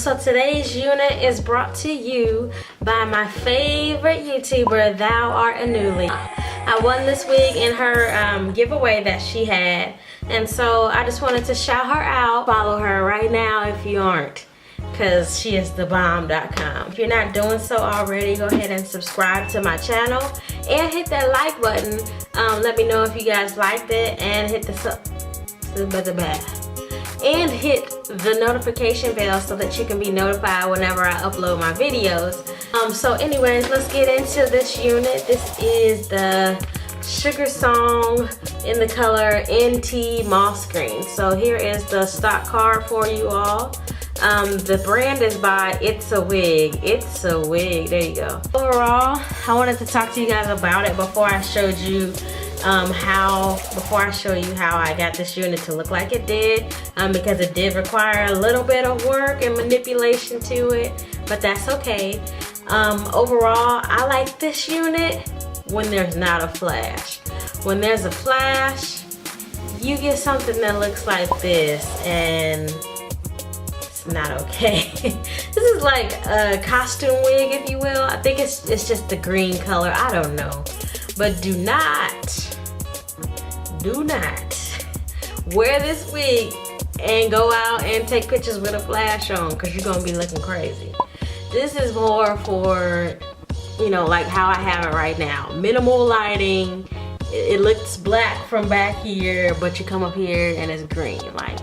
So today's unit is brought to you by my favorite YouTuber, Thou Art a Newly. I won this wig in her giveaway that she had, and so I just wanted to shout her out. Follow her right now if you aren't, because she is thebomb.com. If you're not doing so already, go ahead and subscribe to my channel and hit that like button. Let me know if you guys liked it, and hit and hit the notification bell so that you can be notified whenever I upload my videos. So anyways, let's get into this unit. This is the Sugar Song in the color NT Moss Green. So here is the stock card for you all. The brand is by It's a Wig. It's a Wig. There you go. Overall, I wanted to talk to you guys about it before I showed you before I show you how I got this unit to look like it did, because it did require a little bit of work and manipulation to it, but that's okay. Overall, I like this unit when there's not a flash. When there's a flash, you get something that looks like this, and it's not okay. This is like a costume wig, if you will. I think it's just the green color. I don't know. But do not wear this wig and go out and take pictures with a flash on, because you're gonna be looking crazy. This is more for, you know, like how I have it right now. Minimal lighting. It looks black from back here, but you come up here and it's green. Like,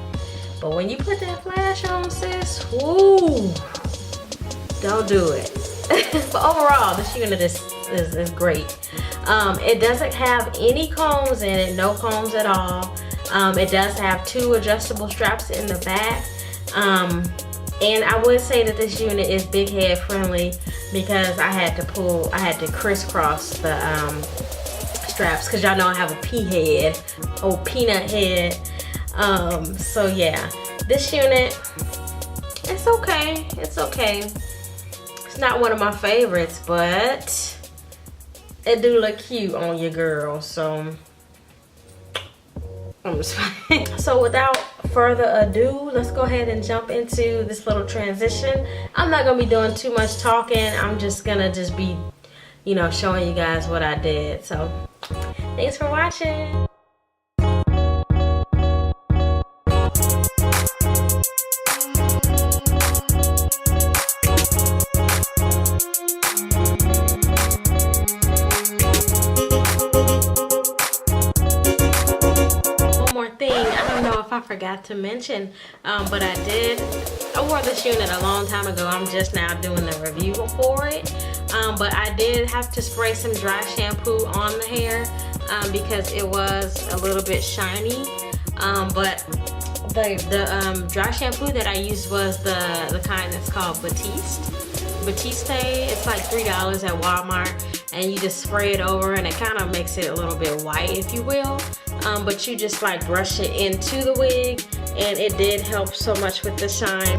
but when you put that flash on, sis, woo, don't do it. But overall, this unit is great. It doesn't have any combs in it, no combs at all. It does have 2 adjustable straps in the back. And I would say that this unit is big head friendly, because I had to crisscross the straps, because y'all know I have a pea head, peanut head. So yeah, this unit, it's okay. It's okay. It's not one of my favorites, but it do look cute on your girl, so I'm just fine. So without further ado, let's go ahead and jump into this little transition. I'm not gonna be doing too much talking. I'm just gonna be, you know, showing you guys what I did. So thanks for watching. I forgot to mention, but I wore this unit a long time ago. I'm just now doing the review for it, but I did have to spray some dry shampoo on the hair, because it was a little bit shiny, but the dry shampoo that I used was the kind that's called Batiste. It's like $3 at Walmart, and you just spray it over, and it kind of makes it a little bit white, if you will. But you just like brush it into the wig, and it did help so much with the shine.